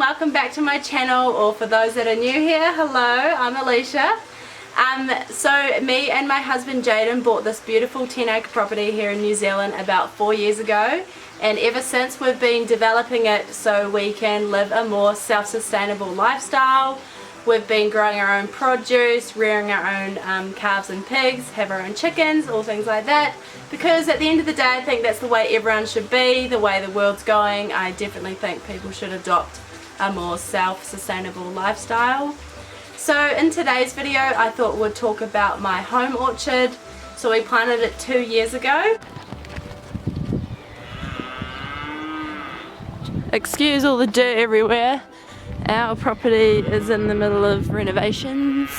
welcome back to my channel, or for those that are new here, hello, I'm Alicia. So me and my husband Jaden bought this beautiful 10-acre property here in New Zealand about 4 years ago, and ever since we've been developing it so we can live a more self-sustainable lifestyle. We've been growing our own produce, rearing our own calves and pigs, have our own chickens, all things like that, because at the end of the day I think that's the way everyone should be, the way the world's going. I definitely think people should adopt a more self-sustainable lifestyle. So in today's video I thought we'd talk about my home orchard. So we planted it 2 years ago. Excuse all the dirt everywhere. Our property is in the middle of renovations.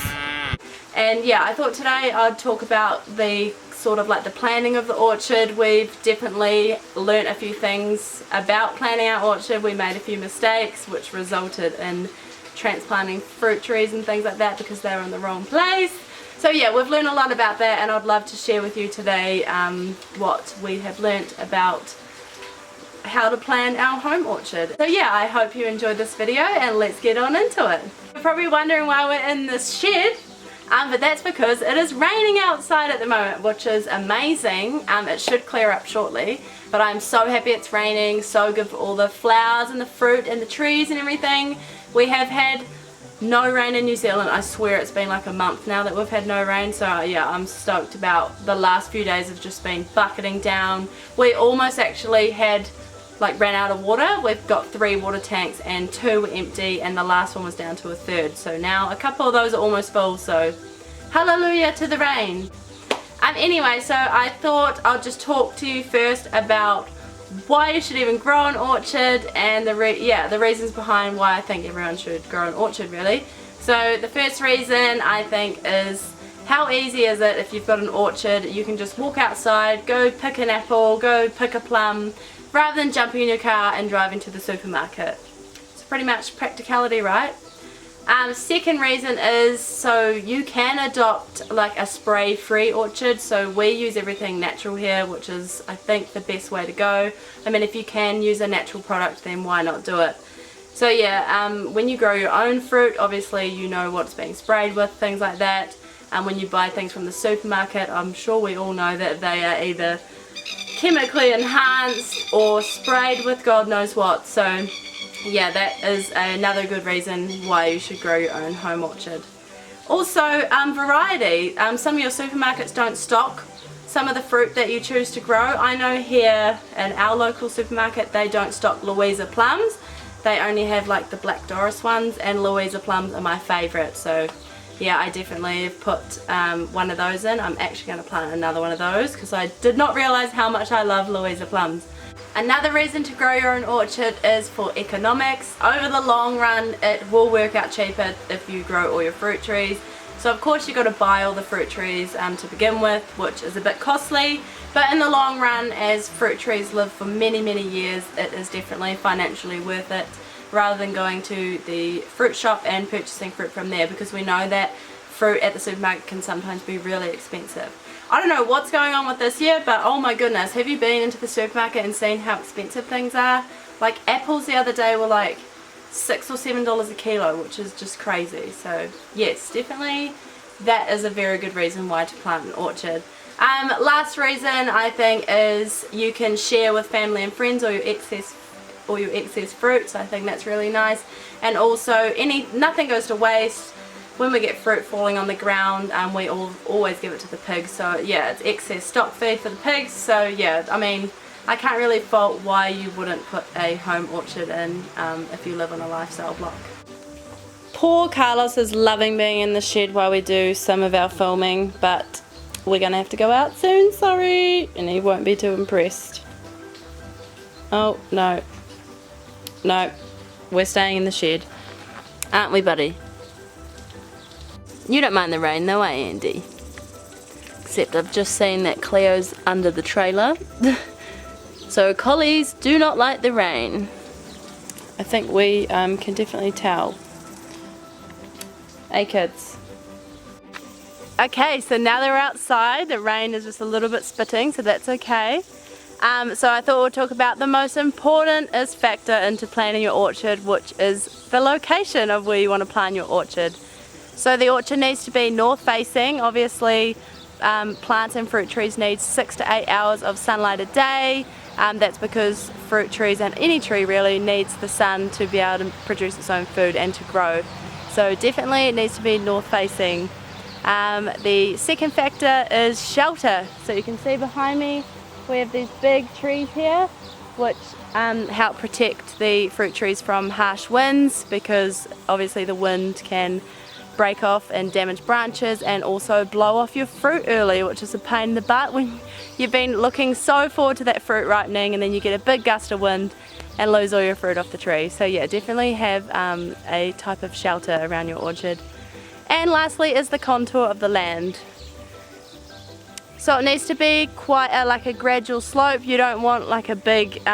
And yeah, I thought today I'd talk about the sort of like the planning of the orchard. We've definitely learnt a few things about planning our orchard. We made a few mistakes which resulted in transplanting fruit trees and things like that because they were in the wrong place. So yeah, we've learned a lot about that, and I'd love to share with you today what we have learnt about how to plan our home orchard. So yeah, I hope you enjoyed this video and let's get on into it. You're probably wondering why we're in this shed, but that's because it is raining outside at the moment, which is amazing. It should clear up shortly, but I'm so happy it's raining, so good for all the flowers and the fruit and the trees and everything. We have had no rain in New Zealand. I swear it's been like a month now that we've had no rain, so yeah, I'm stoked about the last few days have just been bucketing down. We almost actually ran out of water. We've got 3 water tanks and 2 were empty, and the last one was down to a third. So now a couple of those are almost full, so hallelujah to the rain. Anyway, so I thought I'll just talk to you first about why you should even grow an orchard and the reasons behind why I think everyone should grow an orchard really. So the first reason I think is how easy is it if you've got an orchard. You can just walk outside, go pick an apple, go pick a plum, rather than jumping in your car and driving to the supermarket. It's pretty much practicality, right? Second reason is so you can adopt like a spray-free orchard. So we use everything natural here, which is I think the best way to go. I mean, if you can use a natural product, then why not do it? So yeah, when you grow your own fruit, obviously you know what's being sprayed with, things like that. When you buy things from the supermarket, I'm sure we all know that they are either chemically enhanced or sprayed with God knows what. So yeah, that is another good reason why you should grow your own home orchard. Also, variety. Some of your supermarkets don't stock some of the fruit that you choose to grow. I know here in our local supermarket they don't stock Louisa plums. They only have like the Black Doris ones, and Louisa plums are my favourite. So yeah, I definitely have put one of those in. I'm actually going to plant another one of those because I did not realise how much I love Louisa plums. Another reason to grow your own orchard is for economics. Over the long run it will work out cheaper if you grow all your fruit trees. So of course you've got to buy all the fruit trees to begin with, which is a bit costly, but in the long run, as fruit trees live for many years, it is definitely financially worth it, rather than going to the fruit shop and purchasing fruit from there, because we know that fruit at the supermarket can sometimes be really expensive. I don't know what's going on with this year, but oh my goodness, have you been into the supermarket and seen how expensive things are? Like apples the other day were like $6 or $7 a kilo, which is just crazy. So yes, definitely that is a very good reason why to plant an orchard. Last reason I think is you can share with family and friends all your excess fruits. I think that's really nice. And also nothing goes to waste. When we get fruit falling on the ground, we always give it to the pigs. So yeah, it's excess stock feed for the pigs. So yeah, I mean, I can't really fault why you wouldn't put a home orchard in if you live on a lifestyle block. Poor Carlos is loving being in the shed while we do some of our filming, but we're gonna have to go out soon, sorry, and he won't be too impressed. Oh no, we're staying in the shed, aren't we, buddy? You don't mind the rain though, eh, Andy? Except I've just seen that Cleo's under the trailer. So collies do not like the rain. I think we can definitely tell. Hey kids. Okay, so now they're outside. The rain is just a little bit spitting, so that's okay. So I thought we'll talk about the most important factor into planning your orchard, which is the location of where you want to plant your orchard. So the orchard needs to be north facing. Obviously plants and fruit trees need 6 to 8 hours of sunlight a day. That's because fruit trees, and any tree really, needs the sun to be able to produce its own food and to grow. So definitely it needs to be north facing. The second factor is shelter. So you can see behind me we have these big trees here which help protect the fruit trees from harsh winds, because obviously the wind can break off and damage branches and also blow off your fruit early, which is a pain in the butt when you've been looking so forward to that fruit ripening and then you get a big gust of wind and lose all your fruit off the tree. So yeah, definitely have a type of shelter around your orchard. And lastly is the contour of the land. So it needs to be quite like a gradual slope. You don't want like a big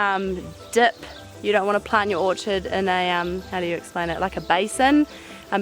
dip. You don't want to plant your orchard in a, how do you explain it, like a basin,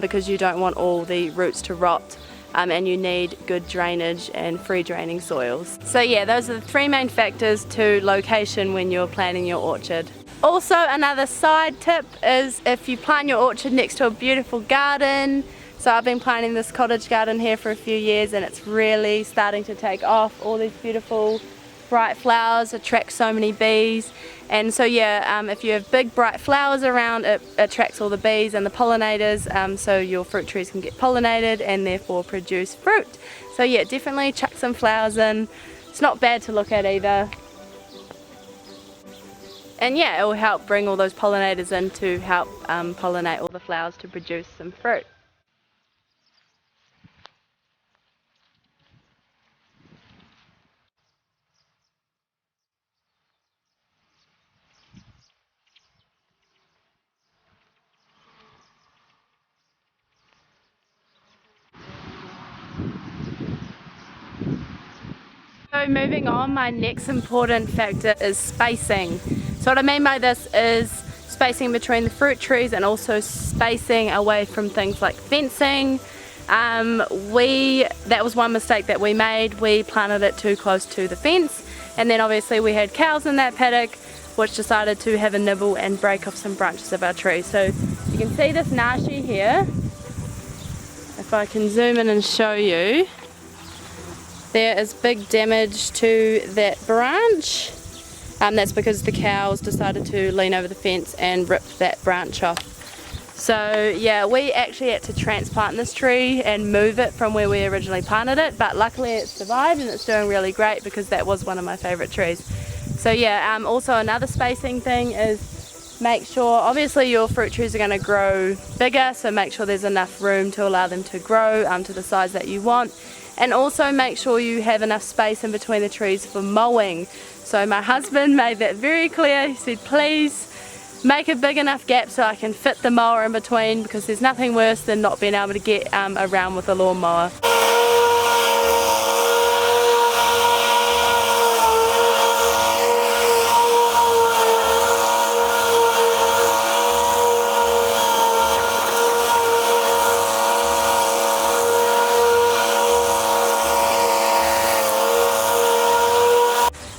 because you don't want all the roots to rot, and you need good drainage and free draining soils. So yeah, those are the three main factors to location when you're planting your orchard. Also, another side tip is if you plant your orchard next to a beautiful garden. So I've been planting this cottage garden here for a few years and it's really starting to take off. All these beautiful bright flowers attract so many bees, and so yeah, if you have big bright flowers around, it attracts all the bees and the pollinators, so your fruit trees can get pollinated and therefore produce fruit. So yeah, definitely chuck some flowers in. It's not bad to look at either. And yeah, it will help bring all those pollinators in to help pollinate all the flowers to produce some fruit. So moving on, my next important factor is spacing. So what I mean by this is spacing between the fruit trees and also spacing away from things like fencing. That was one mistake that we made. We planted it too close to the fence, and then obviously we had cows in that paddock which decided to have a nibble and break off some branches of our tree. So you can see this nashi here. If I can zoom in and show you, there is big damage to that branch. That's because the cows decided to lean over the fence and rip that branch off. So yeah, we actually had to transplant this tree and move it from where we originally planted it, but luckily it survived and it's doing really great because that was one of my favorite trees. So yeah, also another spacing thing is make sure, obviously your fruit trees are going to grow bigger, so make sure there's enough room to allow them to grow to the size that you want. And also make sure you have enough space in between the trees for mowing. So my husband made that very clear. He said, please make a big enough gap so I can fit the mower in between, because there's nothing worse than not being able to get around with a lawnmower.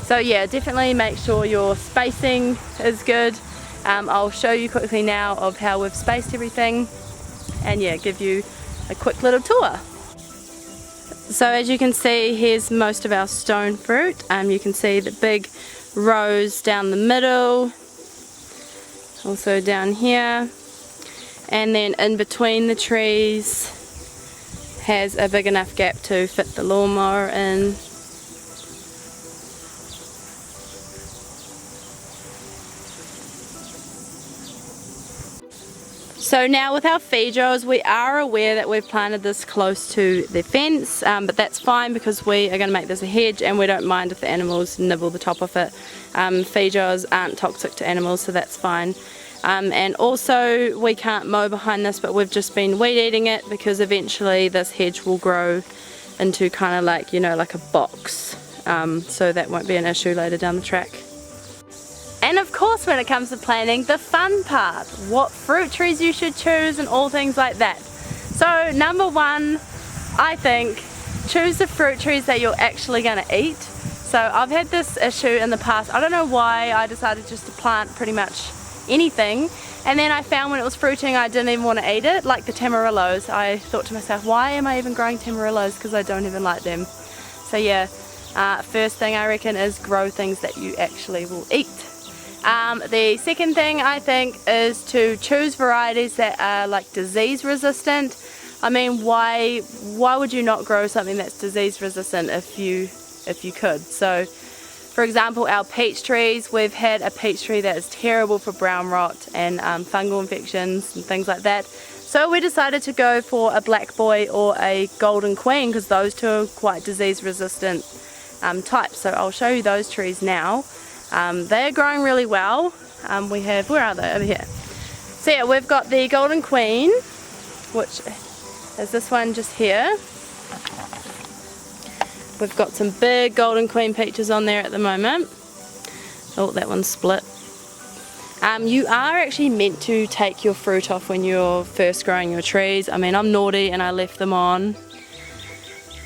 So yeah, definitely make sure your spacing is good. I'll show you quickly now of how we've spaced everything, and yeah, give you a quick little tour. So as you can see, here's most of our stone fruit. You can see the big rows down the middle, also down here, and then in between the trees has a big enough gap to fit the lawnmower in. So now with our feed rows, we are aware that we've planted this close to the fence, but that's fine because we are going to make this a hedge and we don't mind if the animals nibble the top of it. Feed rows aren't toxic to animals, so that's fine. And also we can't mow behind this, but we've just been weed eating it because eventually this hedge will grow into kind of like, you know, like a box. So that won't be an issue later down the track. And of course, when it comes to planting, the fun part, what fruit trees you should choose and all things like that. So number one, I think, choose the fruit trees that you're actually going to eat. So I've had this issue in the past. I don't know why I decided just to plant pretty much anything, and then I found when it was fruiting I didn't even want to eat it, like the tamarillos. I thought to myself, why am I even growing tamarillos, because I don't even like them. So yeah, first thing I reckon is grow things that you actually will eat. The second thing I think is to choose varieties that are like disease resistant. I mean, why would you not grow something that's disease resistant if you could? So for example, our peach trees, we've had a peach tree that is terrible for brown rot and fungal infections and things like that. So we decided to go for a black boy or a golden queen, because those two are quite disease resistant types. So I'll show you those trees now. They're growing really well. We have, where are they? Over here. So yeah, we've got the golden queen, which is this one just here. We've got some big golden queen peaches on there at the moment. Oh, that one's split. You are actually meant to take your fruit off when you're first growing your trees. I mean, I'm naughty and I left them on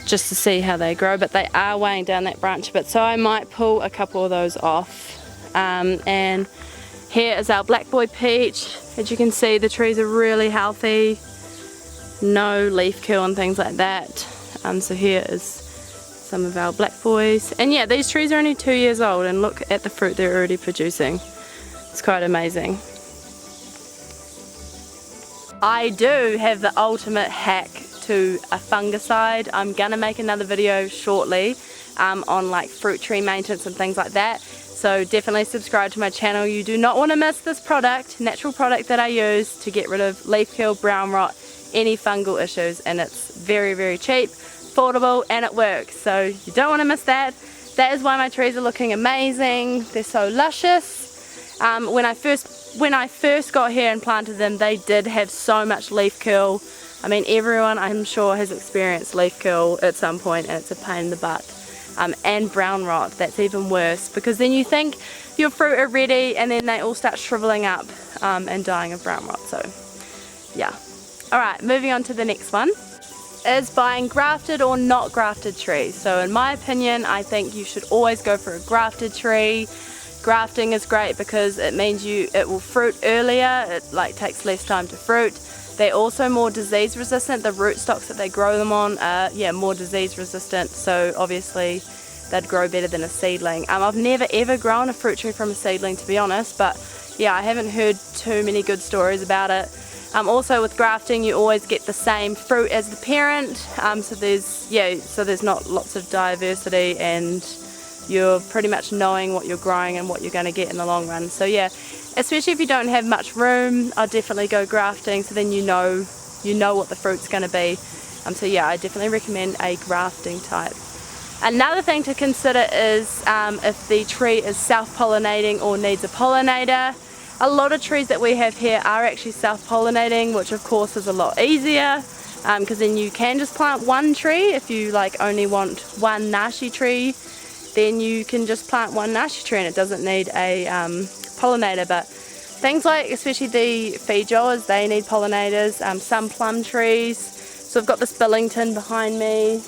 just to see how they grow, but they are weighing down that branch a bit, so I might pull a couple of those off. And here is our black boy peach. As you can see, the trees are really healthy, no leaf curl and things like that. So here is some of our black boys, and yeah, these trees are only 2 years old and look at the fruit they're already producing. It's quite amazing. I do have the ultimate hack to a fungicide. I'm gonna make another video shortly on like fruit tree maintenance and things like that, so definitely subscribe to my channel. You do not want to miss this product, natural product that I use to get rid of leaf curl, brown rot, any fungal issues, and it's very, very cheap, affordable, and it works, so you don't want to miss that. That is why my trees are looking amazing. They're so luscious. When I first got here and planted them, they did have so much leaf curl. I mean, everyone I'm sure has experienced leaf curl at some point, and it's a pain in the butt. And brown rot, that's even worse, because then you think your fruit are ready and then they all start shriveling up and dying of brown rot. So yeah. Alright, moving on to the next one. Is buying grafted or not grafted trees. So in my opinion, I think you should always go for a grafted tree. Grafting is great because it means it will fruit earlier. It like takes less time to fruit. They're also more disease resistant. The rootstocks that they grow them on are more disease resistant, so obviously they'd grow better than a seedling. I've never ever grown a fruit tree from a seedling, to be honest, but yeah, I haven't heard too many good stories about it. Also with grafting, you always get the same fruit as the parent, so there's not lots of diversity, and you're pretty much knowing what you're growing and what you're going to get in the long run. So yeah, especially if you don't have much room, I'll definitely go grafting, so then you know what the fruit's going to be. So yeah, I definitely recommend a grafting type. Another thing to consider is if the tree is self-pollinating or needs a pollinator. A lot of trees that we have here are actually self-pollinating, which of course is a lot easier, because then you can just plant one tree. If you like only want one nashi tree, then you can just plant one nashi tree and it doesn't need a pollinator. But things like, especially the feijoas, they need pollinators. Some plum trees. So I've got this Billington behind me.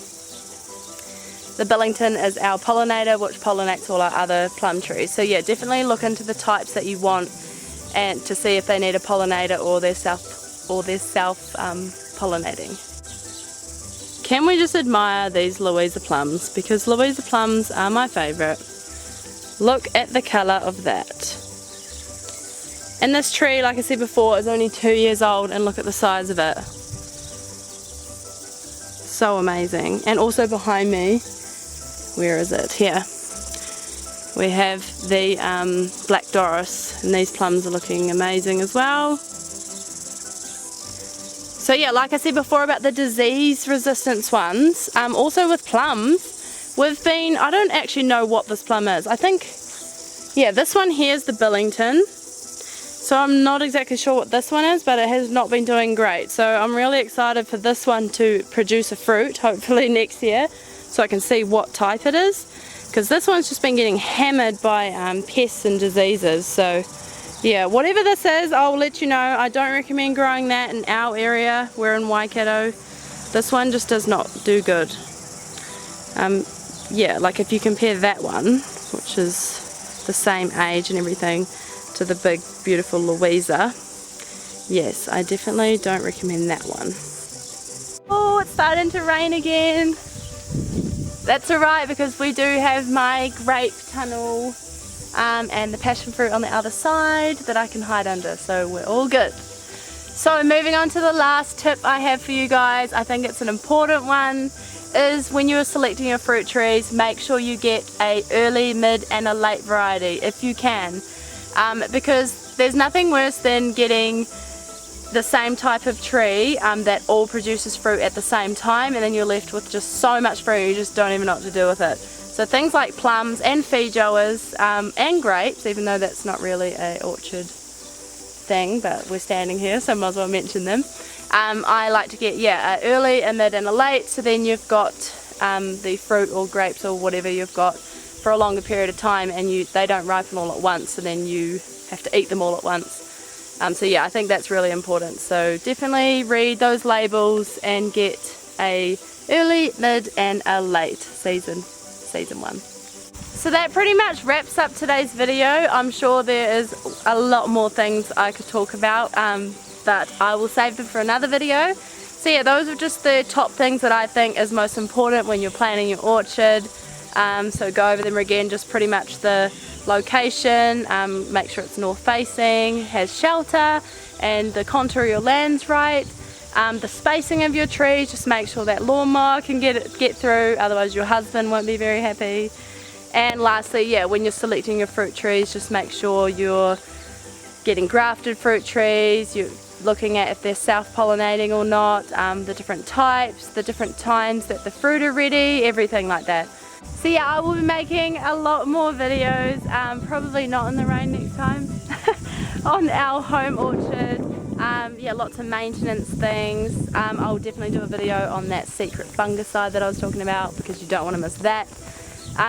The Billington is our pollinator, which pollinates all our other plum trees. So yeah, definitely look into the types that you want and to see if they need a pollinator or they're self pollinating. Can we just admire these Louisa plums? Because Louisa plums are my favourite. Look at the colour of that. And this tree, like I said before, is only 2 years old, and look at the size of it. So amazing. And also behind me, where is it? Here. We have the Black Doris, and these plums are looking amazing as well. So yeah, like I said before about the disease resistance ones, also with plums, I don't actually know what this plum is. I think, yeah, this one here is the Billington. So I'm not exactly sure what this one is, but it has not been doing great. So I'm really excited for this one to produce a fruit, hopefully next year, so I can see what type it is. Because this one's just been getting hammered by pests and diseases. So yeah, whatever this is, I'll let you know. I don't recommend growing that in our area. We're in Waikato. This one just does not do good. yeah, like if you compare that one, which is the same age and everything, to the big beautiful Louisa, yes, I definitely don't recommend that one. Oh, it's starting to rain again. That's alright, because we do have my grape tunnel and the passion fruit on the other side that I can hide under, so we're all good. So moving on to the last tip I have for you guys, I think it's an important one, is when you're selecting your fruit trees, make sure you get a early, mid and a late variety if you can, because there's nothing worse than getting the same type of tree that all produces fruit at the same time, and then you're left with just so much fruit you just don't even know what to do with it. So things like plums and feijoas and grapes, even though that's not really a orchard thing, but we're standing here so I might as well mention them. I like to get an early, a mid and a late, so then you've got the fruit or grapes or whatever you've got for a longer period of time, and they don't ripen all at once, so then you have to eat them all at once. So yeah, I think that's really important. So definitely read those labels and get a early, mid and a late season one. So that pretty much wraps up today's video. I'm sure there is a lot more things I could talk about, but I will save them for another video. So yeah, those are just the top things that I think is most important when you're planning your orchard. So go over them again, just pretty much the location, make sure it's north facing, has shelter, and the contour of your land's right. The spacing of your trees, just make sure that lawnmower can get through, otherwise your husband won't be very happy. And lastly, yeah, when you're selecting your fruit trees, just make sure you're getting grafted fruit trees, you're looking at if they're self-pollinating or not, the different types, the different times that the fruit are ready, everything like that. So yeah, I will be making a lot more videos, probably not in the rain next time, on our home orchard. Yeah, lots of maintenance things. I'll definitely do a video on that secret fungicide that I was talking about, because you don't want to miss that.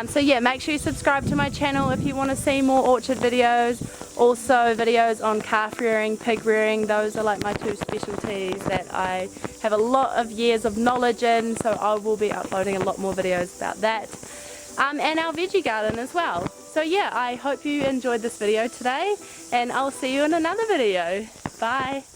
So yeah, make sure you subscribe to my channel if you want to see more orchard videos. Also videos on calf rearing, pig rearing, those are like my two specialties that I have a lot of years of knowledge in, so I will be uploading a lot more videos about that. And our veggie garden as well. So yeah, I hope you enjoyed this video today, and I'll see you in another video. Bye!